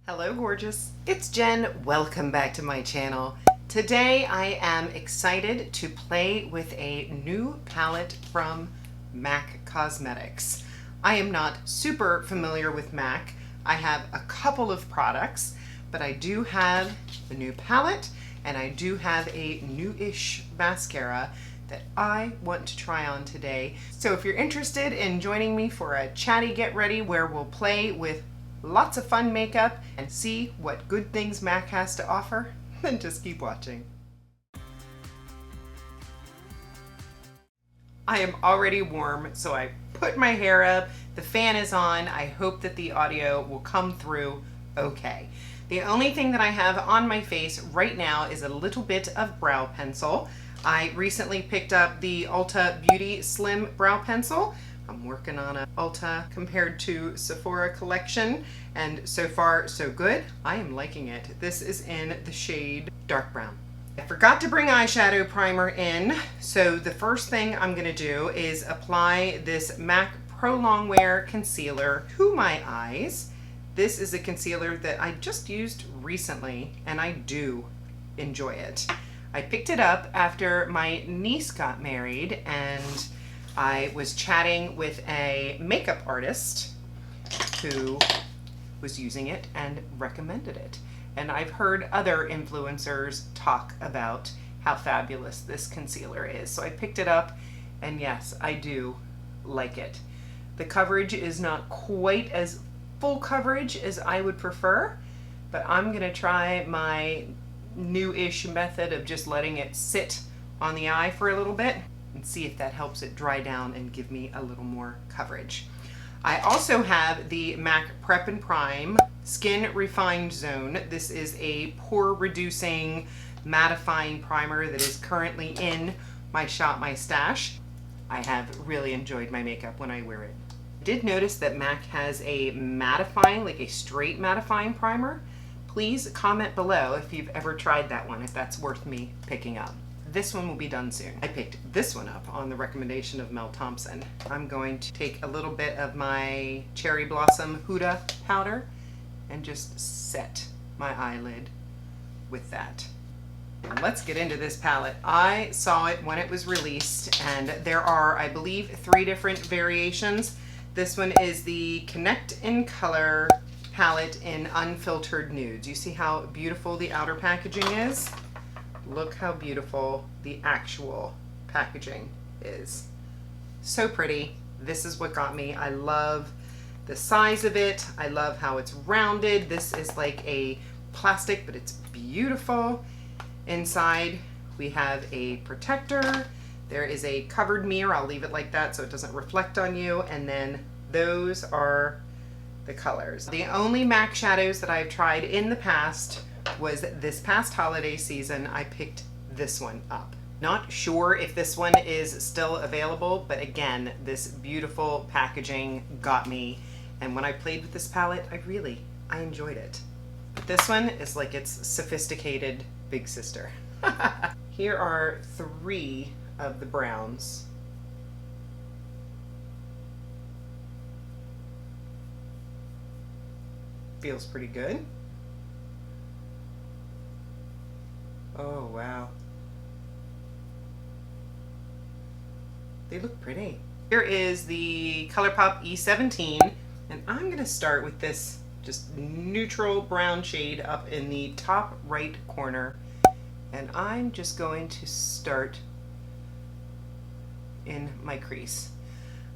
Hello gorgeous, it's Jen. Welcome back to my channel. Today I am excited to play with a new palette from MAC Cosmetics. I am not super familiar with MAC. I have a couple of products, but I do have the new palette and I do have a new-ish mascara that I want to try on today. So if you're interested in joining me for a chatty get ready where we'll play with lots of fun makeup and see what good things MAC has to offer, then just keep watching. I am already warm, so I put my hair up, the fan is on. I hope that the audio will come through okay. The only thing that I have on my face right now is a little bit of brow pencil. I recently picked up the Ulta Beauty Slim Brow Pencil. I'm working on a Ulta compared to Sephora collection, and so far so good. I am liking it. This is in the shade dark brown. I forgot to bring eyeshadow primer in, so the first thing I'm gonna do is apply this MAC Pro Longwear Concealer to my eyes. This is a concealer that I just used recently, and I do enjoy it. I picked it up after my niece got married, and I was chatting with a makeup artist who was using it and recommended it. And I've heard other influencers talk about how fabulous this concealer is. So I picked it up, and yes, I do like it. The coverage is not quite as full coverage as I would prefer, but I'm gonna try my new-ish method of just letting it sit on the eye for a little bit and see if that helps it dry down and give me a little more coverage. I also have the MAC Prep and Prime Skin Refined Zone. This is a pore reducing mattifying primer that is currently in my Shop My Stash. I have really enjoyed my makeup when I wear it. I did notice that MAC has a mattifying, like a straight mattifying primer. Please comment below if you've ever tried that one, if that's worth me picking up. This one will be done soon. I picked this one up on the recommendation of Mel Thompson. I'm going to take a little bit of my Cherry Blossom Huda powder and just set my eyelid with that. Let's get into this palette. I saw it when it was released, and there are, I believe, 3 different variations. This one is the Connect in Color palette in Unfiltered Nudes. You see how beautiful the outer packaging is? Look how beautiful the actual packaging is. So pretty. This is what got me. I love the size of it. I love how it's rounded. This is like a plastic, but it's beautiful. Inside we have a protector. There is a covered mirror. I'll leave it like that so it doesn't reflect on you. And then those are the colors. The only MAC shadows that I've tried in the past was this past holiday season. I picked this one up. Not sure if this one is still available, but again, this beautiful packaging got me. And when I played with this palette, I enjoyed it. This one is like its sophisticated big sister. Here are 3 of the browns. Feels pretty good. Oh, wow. They look pretty. Here is the ColourPop E17, and I'm gonna start with this just neutral brown shade up in the top right corner, and I'm just going to start in my crease.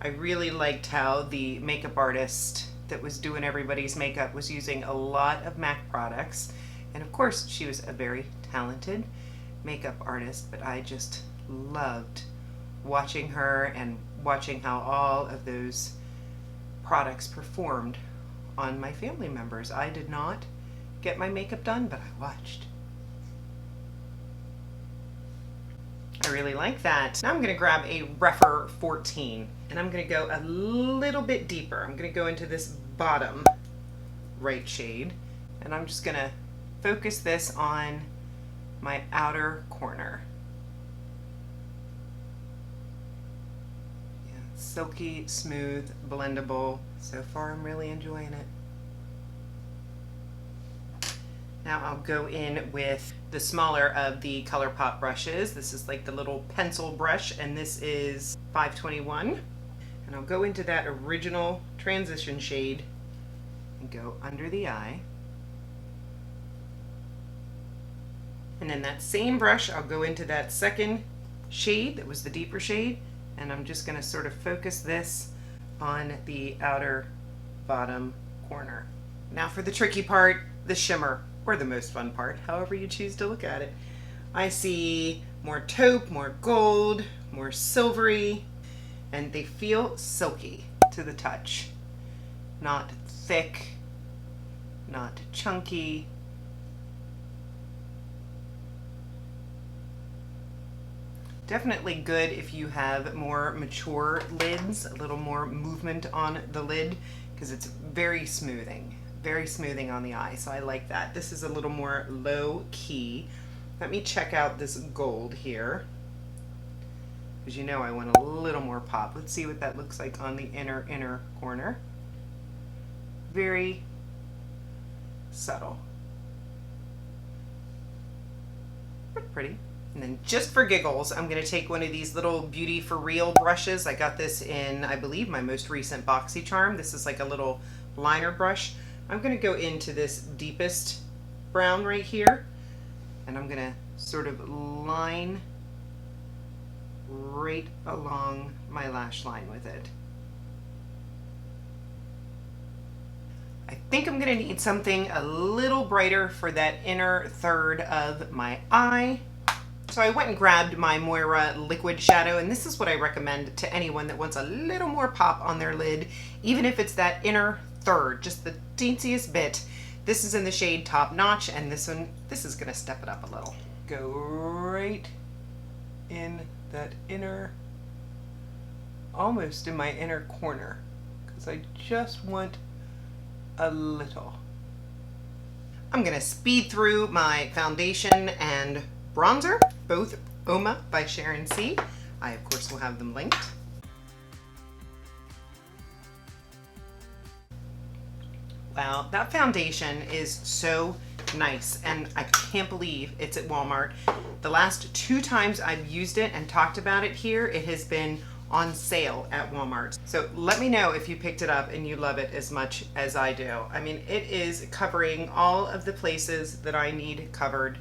I really liked how the makeup artist that was doing everybody's makeup was using a lot of MAC products. And of course, she was a very talented makeup artist, but I just loved watching her and watching how all of those products performed on my family members. I did not get my makeup done, but I watched. I really like that. Now I'm gonna grab a rougher 14, and I'm gonna go a little bit deeper. I'm gonna go into this bottom right shade, and I'm just gonna focus this on my outer corner. Yeah, silky, smooth, blendable. So far I'm really enjoying it. Now I'll go in with the smaller of the ColourPop brushes. This is like the little pencil brush, and this is 521. And I'll go into that original transition shade and go under the eye. And then that same brush, I'll go into that second shade that was the deeper shade, and I'm just going to sort of focus this on the outer bottom corner. Now for the tricky part, the shimmer, or the most fun part, however you choose to look at it. I see more taupe, more gold, more silvery, and they feel silky to the touch. Not thick, not chunky. Definitely good if you have more mature lids, a little more movement on the lid, because it's very smoothing on the eye, so I like that. This is a little more low key. Let me check out this gold here, because you know I want a little more pop. Let's see what that looks like on the inner corner. Very subtle, but pretty. And then just for giggles, I'm going to take one of these little Beauty for Real brushes. I got this in, I believe, my most recent Boxycharm. This is like a little liner brush. I'm going to go into this deepest brown right here, and I'm going to sort of line right along my lash line with it. I think I'm going to need something a little brighter for that inner third of my eye. So I went and grabbed my Moira liquid shadow, and this is what I recommend to anyone that wants a little more pop on their lid, even if it's that inner third, just the teensiest bit. This is in the shade Top Notch, and this one, this is gonna step it up a little. Go right in that inner, almost in my inner corner, because I just want a little. I'm gonna speed through my foundation and bronzer, both Uoma by Sharon C. I, of course, will have them linked. Wow, that foundation is so nice, and I can't believe it's at Walmart. The last 2 times I've used it and talked about it here, it has been on sale at Walmart. So let me know if you picked it up and you love it as much as I do. I mean, it is covering all of the places that I need covered.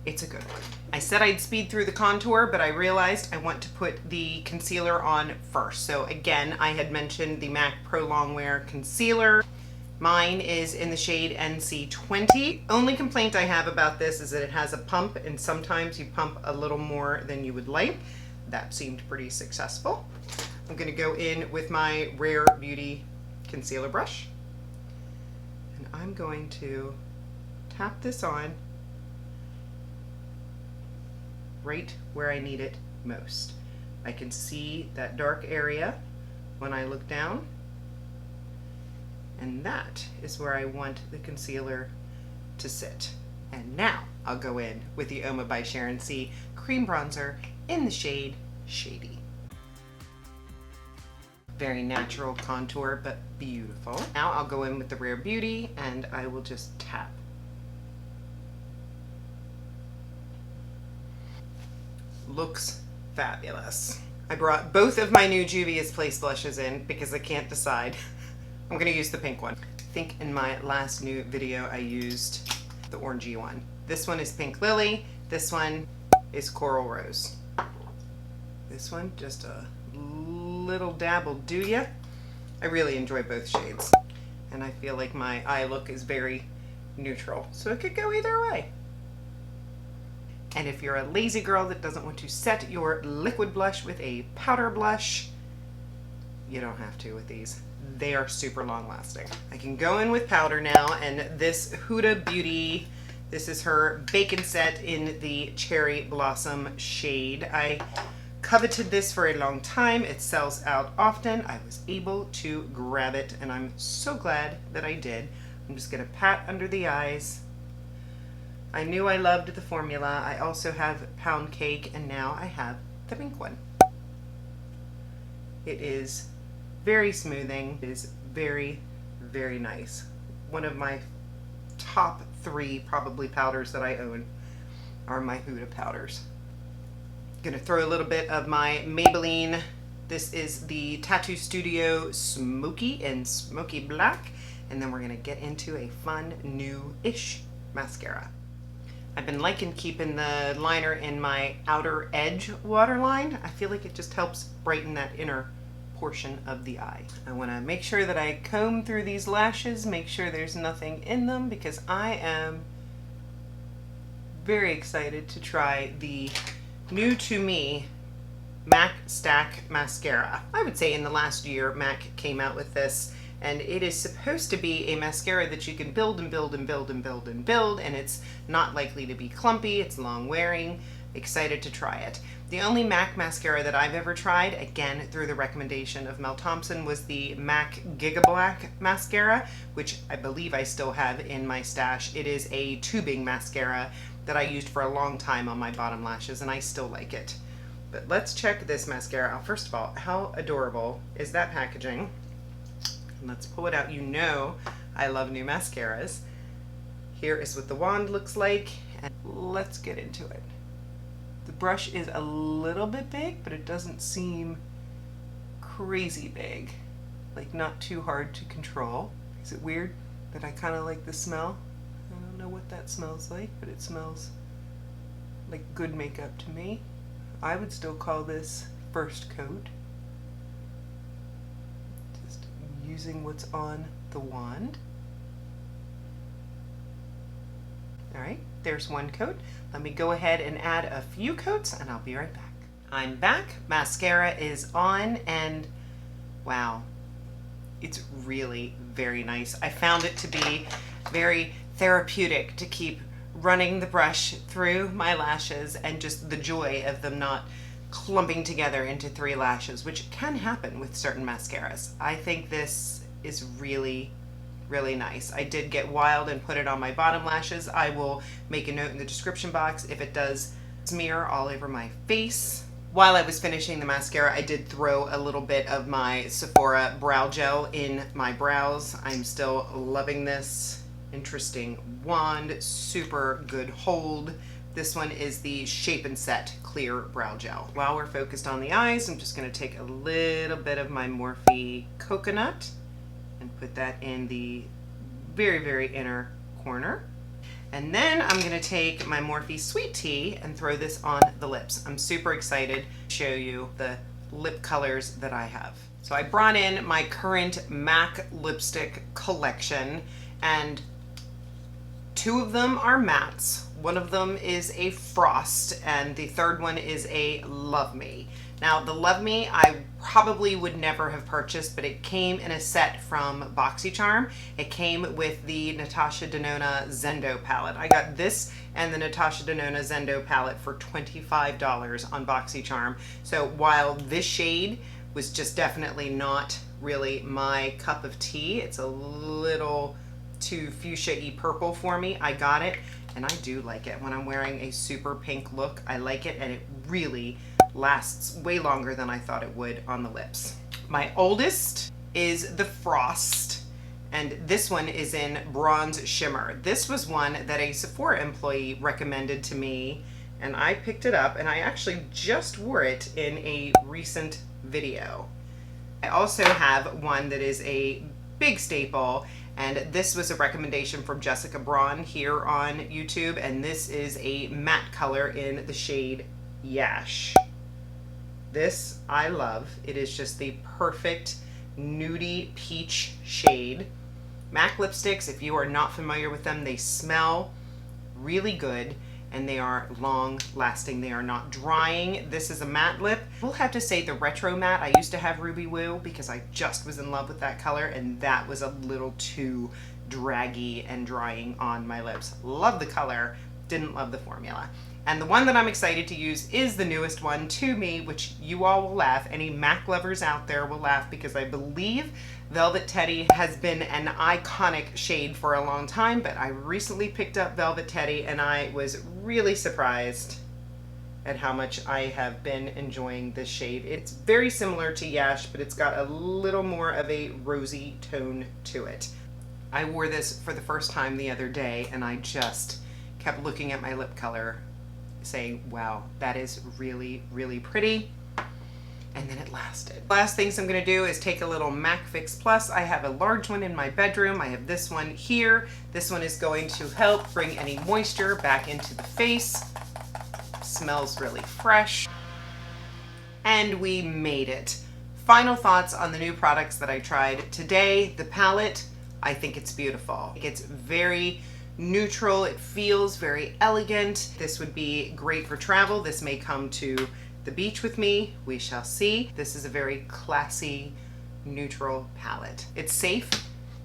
It's a good one. I said I'd speed through the contour, but I realized I want to put the concealer on first. So again, I had mentioned the MAC Pro Longwear Concealer. Mine is in the shade NC20. Only complaint I have about this is that it has a pump, and sometimes you pump a little more than you would like. That seemed pretty successful. I'm gonna go in with my Rare Beauty concealer brush, and I'm going to tap this on right where I need it most. I can see that dark area when I look down, and that is where I want the concealer to sit. And now I'll go in with the Uoma by Sharon C cream bronzer in the shade Shady. Very natural contour, but beautiful. Now I'll go in with the Rare Beauty, and I will just tap. Looks fabulous. I brought both of my new Juvias Place blushes in because I can't decide. I'm gonna use the pink one. I think in my last new video I used the orangey one. This one is Pink Lily. This one is Coral Rose. This one, just a little dab will do ya. I really enjoy both shades, and I feel like my eye look is very neutral, so it could go either way. And if you're a lazy girl that doesn't want to set your liquid blush with a powder blush, you don't have to with these. They are super long lasting. I can go in with powder now, and this Huda Beauty, this is her Bacon Set in the Cherry Blossom shade. I coveted this for a long time. It sells out often. I was able to grab it, and I'm so glad that I did. I'm just gonna pat under the eyes. I knew I loved the formula. I also have Pound Cake, and now I have the pink one. It is very smoothing. It is very, very nice. One of my top 3 probably powders that I own are my Huda powders. Gonna throw a little bit of my Maybelline. This is the Tattoo Studio Smokey in Smoky Black. And then we're gonna get into a fun new-ish mascara. I've been liking keeping the liner in my outer edge waterline. I feel like it just helps brighten that inner portion of the eye. I wanna make sure that I comb through these lashes, make sure there's nothing in them, because I am very excited to try the new to me MAC Stack Mascara. I would say in the last year MAC came out with this, and it is supposed to be a mascara that you can build and build and build and build and build, and it's not likely to be clumpy, it's long wearing. Excited to try it. The only MAC mascara that I've ever tried, again through the recommendation of Mel Thompson, was the MAC Giga Black mascara, which I believe I still have in my stash. It is a tubing mascara that I used for a long time on my bottom lashes, and I still like it. But let's check this mascara out. First of all, how adorable is that packaging? And let's pull it out. You know I love new mascaras. Here is what the wand looks like, and let's get into it. The brush is a little bit big, but it doesn't seem crazy big. Like, not too hard to control. Is it weird that I kind of like the smell? I don't know what that smells like, but it smells like good makeup to me. I would still call this first coat. Just using what's on the wand. All right, there's one coat. Let me go ahead and add a few coats and I'll be right back. I'm back. Mascara is on, and wow, it's really very nice. I found it to be very therapeutic to keep running the brush through my lashes, and just the joy of them not clumping together into 3 lashes, which can happen with certain mascaras. I think this is really nice. I did get wild and put it on my bottom lashes. I will make a note in the description box if it does smear all over my face. While I was finishing the mascara, I did throw a little bit of my Sephora brow gel in my brows. I'm still loving this. Interesting wand, super good hold. This one is the Shape and Set Clear Brow Gel. While we're focused on the eyes, I'm just gonna take a little bit of my Morphe Coconut and put that in the very inner corner. And then I'm gonna take my Morphe Sweet Tea and throw this on the lips. I'm super excited to show you the lip colors that I have. So I brought in my current MAC lipstick collection, and 2 of them are mattes. One of them is a Frost, and the third one is a Love Me. Now, the Love Me I probably would never have purchased, but it came in a set from Boxycharm. It came with the Natasha Denona Zendo palette. I got this and the Natasha Denona Zendo palette for $25 on Boxycharm. So while this shade was just definitely not really my cup of tea, it's a little too fuchsia-y purple for me, I got it, and I do like it. When I'm wearing a super pink look, I like it, and it really lasts way longer than I thought it would on the lips. My oldest is the Frost, and this one is in Bronze Shimmer. This was one that a Sephora employee recommended to me, and I picked it up, and I actually just wore it in a recent video. I also have one that is a big staple, and this was a recommendation from Jessica Braun here on YouTube, and this is a matte color in the shade Yash. This I love. It is just the perfect nudie peach shade. MAC lipsticks, if you are not familiar with them, they smell really good, and they are long lasting. They are not drying. This is a matte lip. I will have to say the retro matte, I used to have Ruby Woo because I just was in love with that color, and that was a little too draggy and drying on my lips. Love the color, didn't love the formula. And the one that I'm excited to use is the newest one to me, which you all will laugh. Any MAC lovers out there will laugh, because I believe Velvet Teddy has been an iconic shade for a long time, but I recently picked up Velvet Teddy and I was really surprised at how much I have been enjoying this shade. It's very similar to Yash, but it's got a little more of a rosy tone to it. I wore this for the first time the other day and I just kept looking at my lip color saying, wow, that is really, really pretty. And then it lasted. Last things I'm gonna do is take a little MAC Fix Plus. I have a large one in my bedroom. I have this one here. This one is going to help bring any moisture back into the face. Smells really fresh. And we made it. Final thoughts on the new products that I tried today. The palette, I think it's beautiful. It's very neutral. It feels very elegant. This would be great for travel. This may come to the beach with me. We shall see. This is a very classy, neutral palette. It's safe,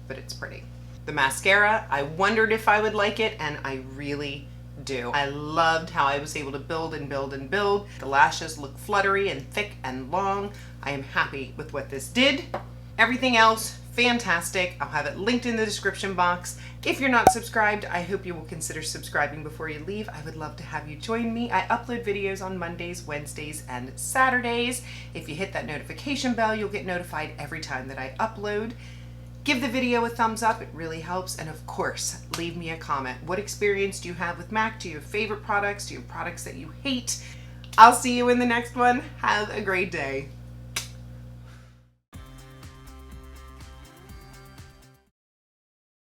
but it's pretty. The mascara, I wondered if I would like it, and I really do. I loved how I was able to build and build and build. The lashes look fluttery and thick and long. I am happy with what this did. Everything else, fantastic. I'll have it linked in the description box. If you're not subscribed, I hope you will consider subscribing before you leave. I would love to have you join me. I upload videos on Mondays, Wednesdays, and Saturdays. If you hit that notification bell, you'll get notified every time that I upload. Give the video a thumbs up, it really helps. And of course, leave me a comment. What experience do you have with MAC? Do you have favorite products? Do you have products that you hate? I'll see you in the next one. Have a great day.